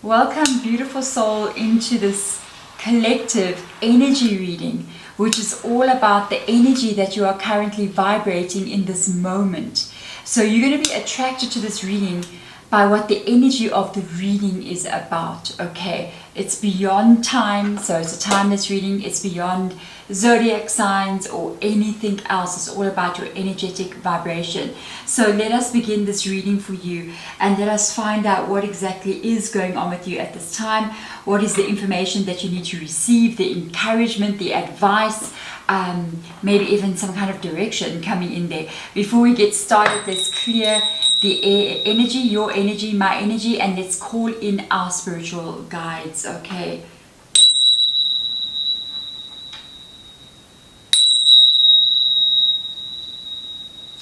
Welcome, beautiful soul, into this collective energy reading, which is all about the energy that you are currently vibrating in this moment. So you're going to be attracted to this reading by what the energy of the reading is about, okay? It's beyond time, so it's a timeless reading. It's beyond zodiac signs or anything else. It's all about your energetic vibration. So let us begin this reading for you and let us find out what exactly is going on with you at this time. What is the information that you need to receive, the encouragement, the advice, maybe even some kind of direction coming in there. Before we get started, let's clear the energy, your energy, my energy, and let's call in our spiritual guides, okay?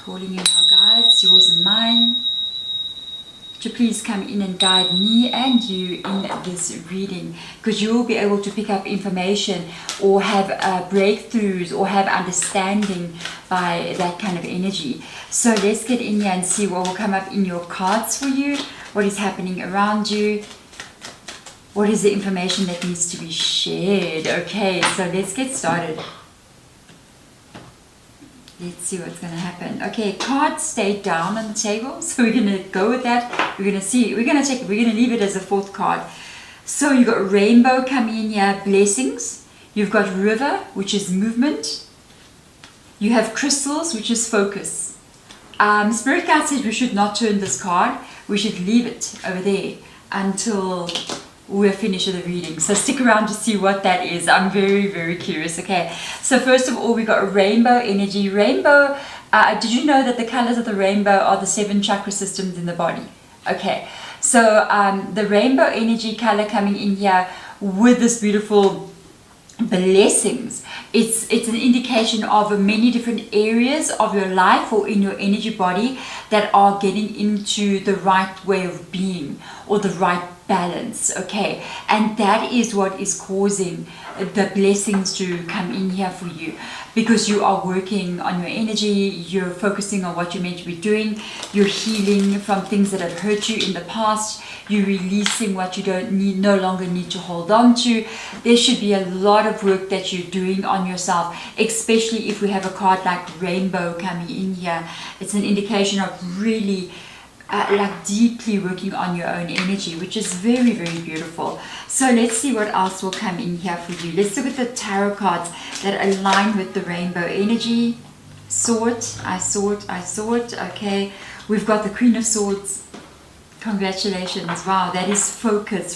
Calling in our guides, yours and mine, to please come in and guide me and you in this reading, because you will be able to pick up information or have breakthroughs or have understanding by that kind of energy. So let's get in here and see what will come up in your cards for you, what is happening around you, what is the information that needs to be shared. Okay, so let's get started. Let's see what's going to happen. Okay, cards stayed down on the table, so we're going to go with that. We're going to see. We're going to leave it as a fourth card. So you've got rainbow coming in here, blessings. You've got river, which is movement. You have crystals, which is focus. Spirit guide says we should not turn this card. We should leave it over there until we're finished with the reading. So stick around to see what that is. I'm very, very curious. Okay, so first of all, we got a rainbow energy. Rainbow, did you know that the colors of the rainbow are the 7 chakra systems in the body? Okay, so the rainbow energy color coming in here with this beautiful blessings, it's an indication of many different areas of your life or in your energy body that are getting into the right way of being or the right balance, okay? And that is what is causing the blessings to come in here for you, because you are working on your energy, you're focusing on what you're meant to be doing, you're healing from things that have hurt you in the past, you're releasing what you no longer need to hold on to. There should be a lot of work that you're doing on yourself, especially if we have a card like rainbow coming in here. It's an indication of really like deeply working on your own energy, which is very, very beautiful. So let's see what else will come in here for you. Let's look at the tarot cards that align with the rainbow energy. I sort. Okay, we've got the Queen of Swords. Congratulations. Wow, that is focus.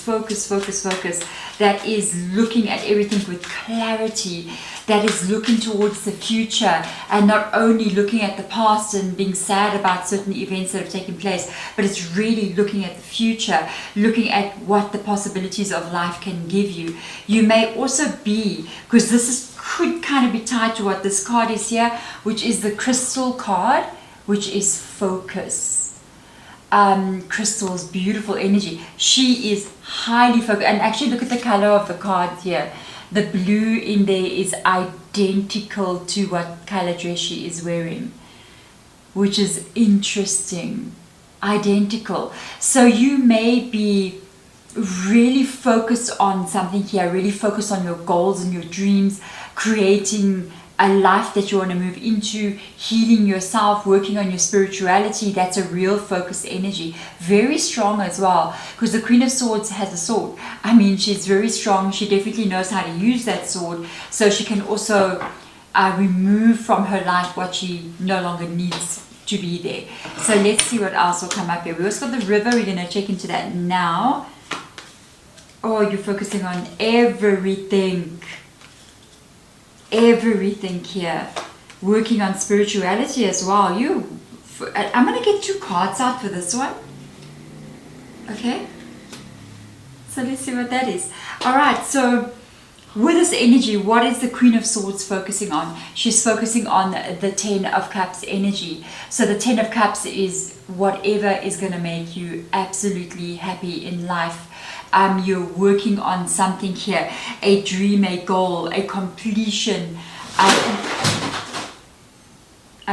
That is looking at everything with clarity. That is looking towards the future and not only looking at the past and being sad about certain events that have taken place, but it's really looking at the future, looking at what the possibilities of life can give you. You may also be, because could kind of be tied to what this card is here, which is the crystal card, which is focus. Crystal's beautiful energy. She is highly focused, and actually look at the color of the card here. The blue in there is identical to what color dress she is wearing, which is interesting. Identical. So you may be really focused on something here, really focused on your goals and your dreams, creating a life that you want to move into, healing yourself, working on your spirituality. That's a real focused energy. Very strong as well, because the Queen of Swords has a sword. I mean, she's very strong. She definitely knows how to use that sword, so she can also remove from her life what she no longer needs to be there. So let's see what else will come up here. We also got the river. We're going to check into that now. Oh, you're focusing on everything here, working on spirituality as well. I'm going to get 2 cards out for this one. Okay, so let's see what that is. All right, so with this energy, what is the Queen of Swords focusing on? She's focusing on the 10 of Cups energy. So the 10 of Cups is whatever is going to make you absolutely happy in life. You're working on something here, a dream, a goal, a completion. I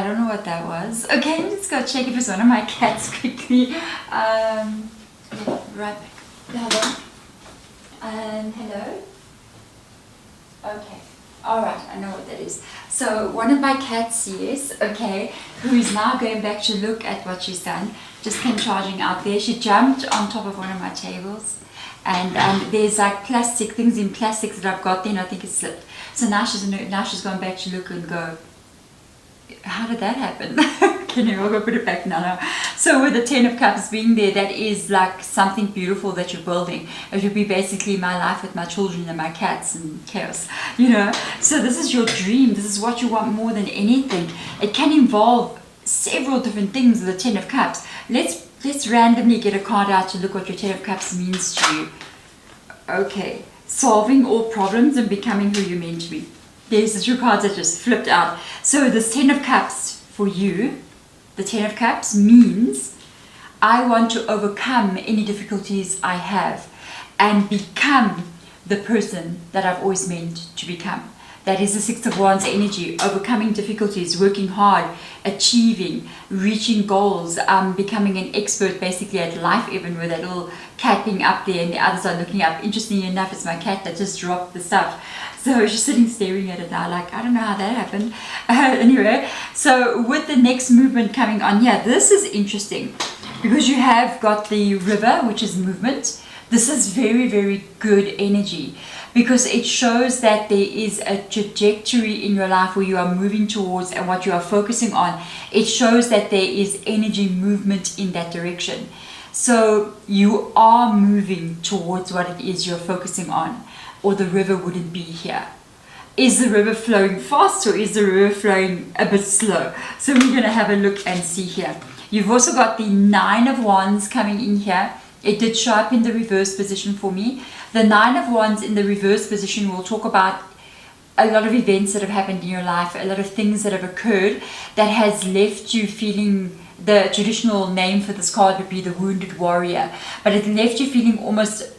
don't know what that was. Okay, let's go check if it's one of my cats quickly. Right back. Hold on. Hello? Okay. Alright, I know what that is. So one of my cats, yes, okay, who is now going back to look at what she's done, just came charging out there. She jumped on top of one of my tables, and there's like plastic things in plastics that I've got there, and I think it's slipped. So now she's gone back to look and go, how did that happen? Can you all go put it back now? So with the 10 of Cups being there, that is like something beautiful that you're building. It would be basically my life with my children and my cats and chaos, you know. So this is your dream. This is what you want more than anything. It can involve several different things with the 10 of Cups. Let's randomly get a card out to look what your 10 of Cups means to you. Okay, solving all problems and becoming who you're meant to be. There's the two cards that just flipped out. So this 10 of Cups for you, the 10 of Cups means I want to overcome any difficulties I have and become the person that I've always meant to become. That is the 6 of Wands energy, overcoming difficulties, working hard, achieving, reaching goals, becoming an expert basically at life, even with that little cat being up there and the others are looking up. Interestingly enough, it's my cat that just dropped the stuff. So she's sitting staring at it now like, I don't know how that happened. Anyway, so with the next movement coming on here, this is interesting because you have got the river, which is movement. This is very, very good energy because it shows that there is a trajectory in your life where you are moving towards and what you are focusing on. It shows that there is energy movement in that direction. So you are moving towards what it is you're focusing on, or the river wouldn't be here. Is the river flowing fast or is the river flowing a bit slow? So we're going to have a look and see here. You've also got the 9 of Wands coming in here. It did show up in the reverse position for me. The 9 of Wands in the reverse position will talk about a lot of events that have happened in your life, a lot of things that have occurred that has left you feeling, the traditional name for this card would be the wounded warrior, but it left you feeling almost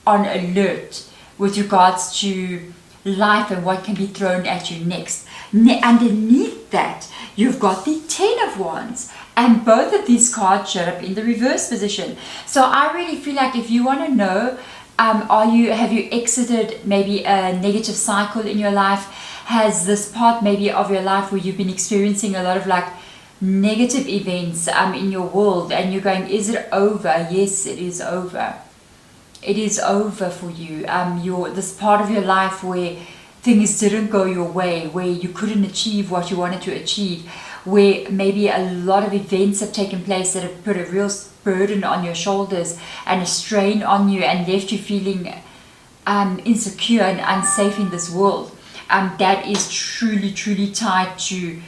on alert with regards to life and what can be thrown at you next. Underneath that, you've got the 10 of Wands, and both of these cards showed up in the reverse position. So I really feel like if you want to know, have you exited maybe a negative cycle in your life? Has this part maybe of your life where you've been experiencing a lot of like negative events in your world, and you're going, is it over? Yes, it is over. It is over for you. This part of your life where things didn't go your way, where you couldn't achieve what you wanted to achieve, where maybe a lot of events have taken place that have put a real burden on your shoulders and a strain on you and left you feeling insecure and unsafe in this world. That is truly, truly tied to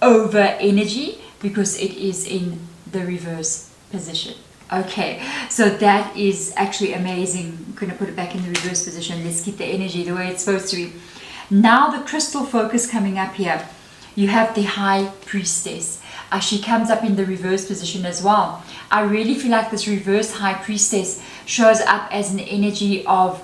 over energy because it is in the reverse position. Okay, so that is actually amazing. I'm going to put it back in the reverse position. Let's keep the energy the way it's supposed to be. Now the crystal focus coming up here. You have the High Priestess. She comes up in the reverse position as well. I really feel like this reverse High Priestess shows up as an energy of,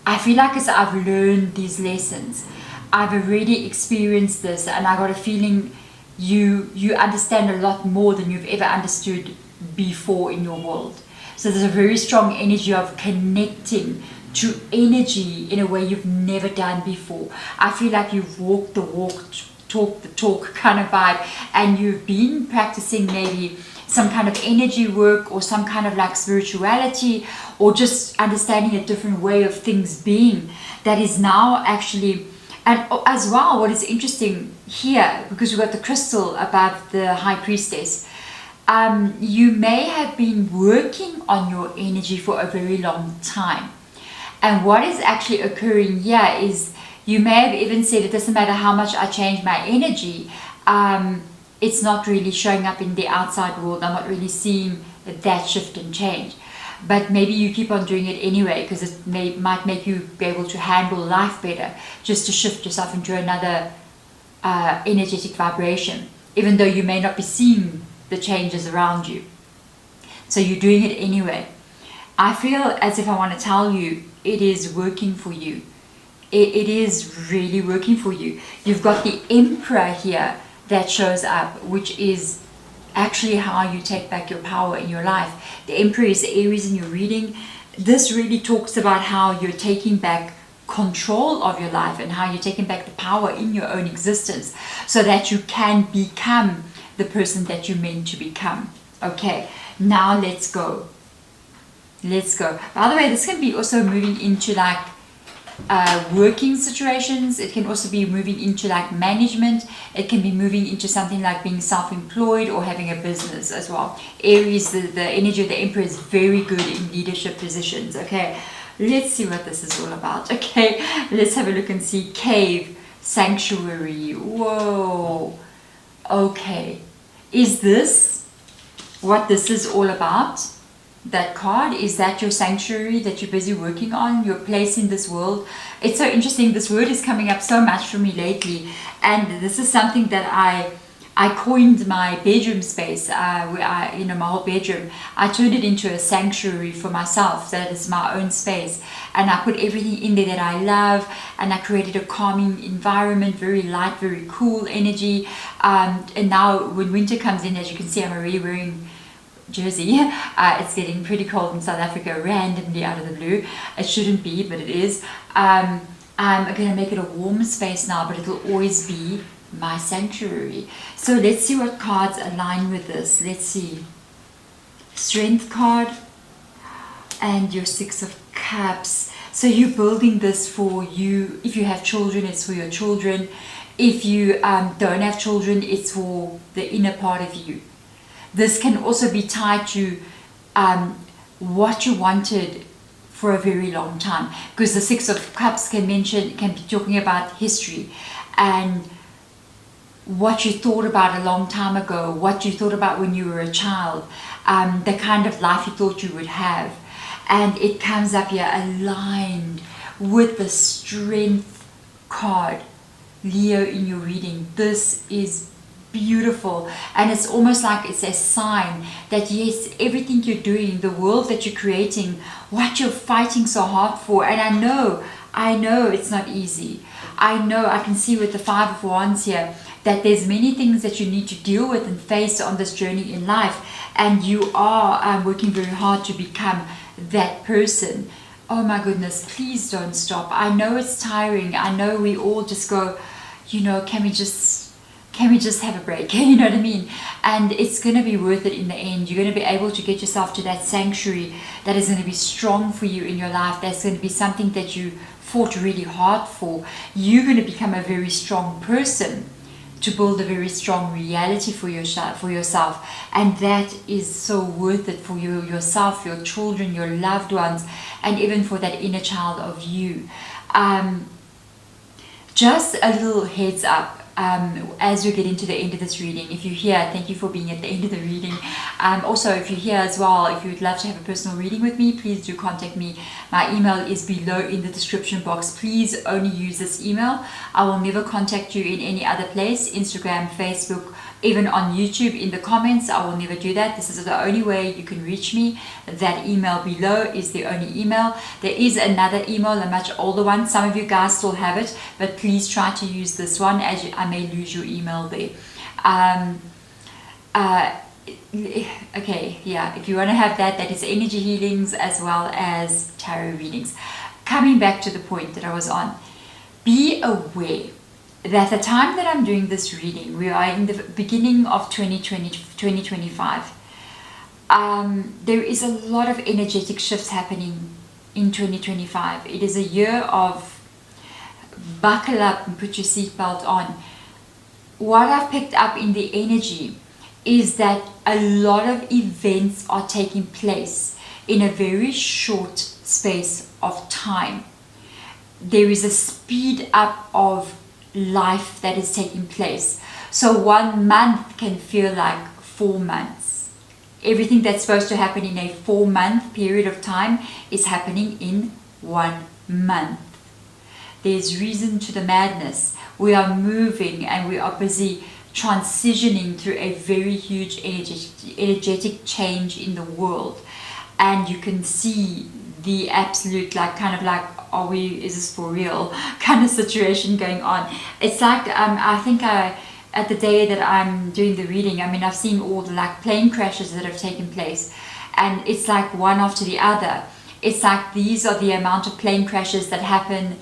I feel like as I've learned these lessons, I've already experienced this, and I got a feeling you understand a lot more than you've ever understood before in your world. So there's a very strong energy of connecting to energy in a way you've never done before. I feel like you've walked the walk, talk the talk kind of vibe, and you've been practicing maybe some kind of energy work or some kind of like spirituality or just understanding a different way of things being that is now actually. And as well, what is interesting here, because we've got the crystal above the High Priestess, you may have been working on your energy for a very long time. And what is actually occurring here is you may have even said it doesn't matter how much I change my energy, it's not really showing up in the outside world. I'm not really seeing that shift and change. But maybe you keep on doing it anyway because it might make you be able to handle life better, just to shift yourself into another energetic vibration, even though you may not be seeing the changes around you. So you're doing it anyway. I feel as if I want to tell you it is working for you. It is really working for you. You've got the Emperor here that shows up, which is actually how you take back your power in your life. The Emperor is Aries in your reading. This really talks about how you're taking back control of your life and how you're taking back the power in your own existence so that you can become the person that you're meant to become. Okay, now let's go. Let's go. By the way, this can be also moving into like working situations. It can also be moving into like management. It can be moving into something like being self-employed or having a business as well. Aries, the energy of the Emperor is very good in leadership positions. Okay, let's see what this is all about. Okay, let's have a look and see. Cave, sanctuary. Whoa. Okay, is this what this is all about? That card, is that your sanctuary that you're busy working on, your place in this world? It's so interesting. This word is coming up so much for me lately, and this is something that I coined my bedroom space, where my whole bedroom. I turned it into a sanctuary for myself. That is my own space, and I put everything in there that I love, and I created a calming environment, very light, very cool energy. And now when winter comes in, as you can see, I'm already wearing jersey. It's getting pretty cold in South Africa randomly out of the blue. It shouldn't be, but it is. I'm going to make it a warm space now, but it'll always be my sanctuary. So let's see what cards align with this. Let's see. Strength card and your Six of Cups. So you're building this for you. If you have children, it's for your children. If you don't have children, it's for the inner part of you. This can also be tied to what you wanted for a very long time, because the Six of Cups can be talking about history and what you thought about a long time ago, what you thought about when you were a child, the kind of life you thought you would have. And it comes up here aligned with the Strength card, Leo, in your reading. This is beautiful, and it's almost like it's a sign that yes, everything you're doing, the world that you're creating, what you're fighting so hard for, and I know it's not easy. I know, I can see with the Five of Wands here that there's many things that you need to deal with and face on this journey in life, and you are working very hard to become that person. Oh my goodness, please don't stop. I know it's tiring. I know we all just go, can we just have a break? You know what I mean? And it's going to be worth it in the end. You're going to be able to get yourself to that sanctuary that is going to be strong for you in your life. That's going to be something that you fought really hard for. You're going to become a very strong person to build a very strong reality for yourself. And that is so worth it for you, yourself, your children, your loved ones, and even for that inner child of you. Just a little heads up. As you get into the end of this reading, if you're here, thank you for being at the end of the reading. Also, if you're here as well, if you would love to have a personal reading with me, please do contact me. My email is below in the description box. Please only use this email. I will never contact you in any other place, Instagram, Facebook, even on YouTube in the comments. I will never do that. This is the only way you can reach me. That email below is the only email. There is another email, a much older one. Some of you guys still have it, but please try to use this one, as I may lose your email there. Okay, yeah, if you want to have that, that is energy healings as well as tarot readings. Coming back to the point that I was on, be aware that the time that I'm doing this reading, we are in the beginning of 2025. There is a lot of energetic shifts happening in 2025. It is a year of buckle up and put your seatbelt on. What I've picked up in the energy is that a lot of events are taking place in a very short space of time. There is a speed up of life that is taking place. So 1 month can feel like 4 months. Everything that's supposed to happen in a 4-month period of time is happening in 1 month. There's reason to the madness. We are moving and we are busy transitioning through a very huge energetic change in the world. And you can see the absolute is this for real kind of situation going on. It's like I think at the day that I'm doing the reading, I mean, I've seen all the like plane crashes that have taken place, and it's like one after the other. It's like these are the amount of plane crashes that happen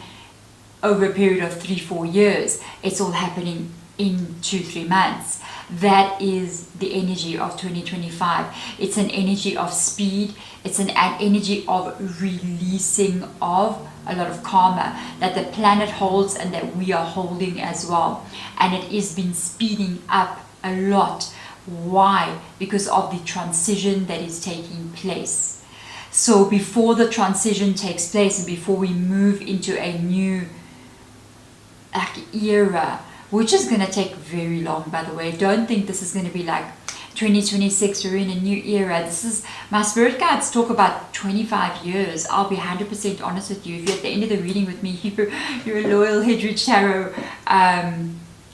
over a period of 3-4 years. It's all happening in 2-3 months. That is the energy of 2025. It's an energy of speed. It's an energy of releasing of a lot of karma that the planet holds and that we are holding as well. And it is been speeding up a lot. Why? Because of the transition that is taking place. So before the transition takes place and before we move into a new era, which is going to take very long, by the way. Don't think this is going to be like 2026, we're in a new era. This is, my spirit guides talk about 25 years. I'll be 100% honest with you. If you're at the end of the reading with me, you're a loyal Hedridge Tarot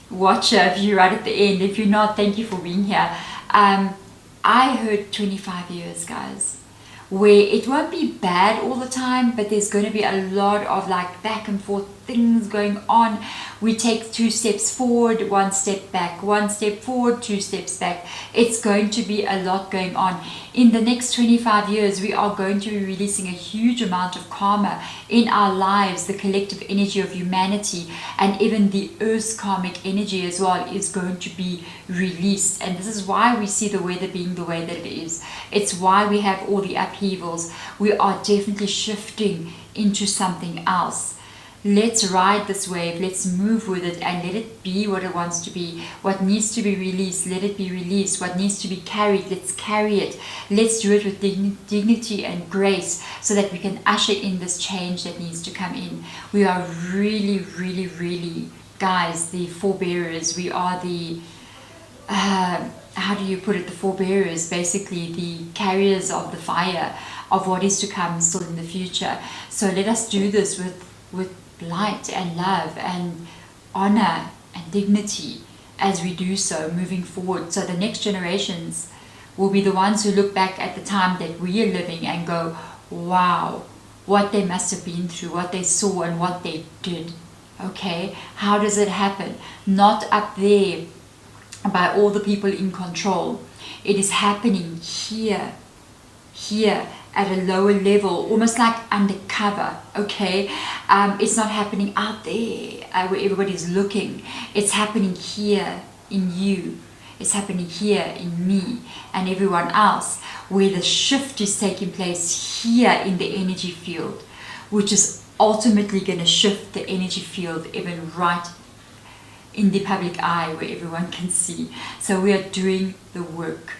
watcher. If you're right at the end, if you're not, thank you for being here. I heard 25 years, guys, where it won't be bad all the time, but there's going to be a lot of like back and forth things going on. We take 2 steps forward, 1 step back, 1 step forward, 2 steps back. It's going to be a lot going on. In the next 25 years, we are going to be releasing a huge amount of karma in our lives. The collective energy of humanity and even the Earth's karmic energy as well is going to be released. And this is why we see the weather being the way that it is. It's why we have all the upheavals. We are definitely shifting into something else. Let's ride this wave, let's move with it, and let it be what it wants to be. What needs to be released, let it be released. What needs to be carried, let's carry it. Let's do it with dignity and grace so that we can usher in this change that needs to come in. We are really, really, really, guys, the forebearers. We are the, how do you put it, the forebearers, basically the carriers of the fire, of what is to come still in the future. So let us do this with light and love and honor and dignity as we do so moving forward. So the next generations will be the ones who look back at the time that we are living and go, wow, what they must have been through, what they saw and what they did. Okay, how does it happen? Not up there by all the people in control. It is happening here at a lower level, almost like undercover. Okay, it's not happening out there where everybody's looking. It's happening here in you. It's happening here in me and everyone else, where the shift is taking place here in the energy field, which is ultimately going to shift the energy field even right in the public eye where everyone can see. So we are doing the work.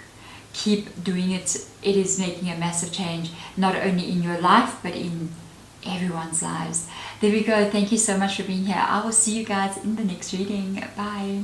Keep doing it. It is making a massive change, not only in your life but in everyone's lives. There we go. Thank you so much for being here. I will see you guys in the next reading. Bye.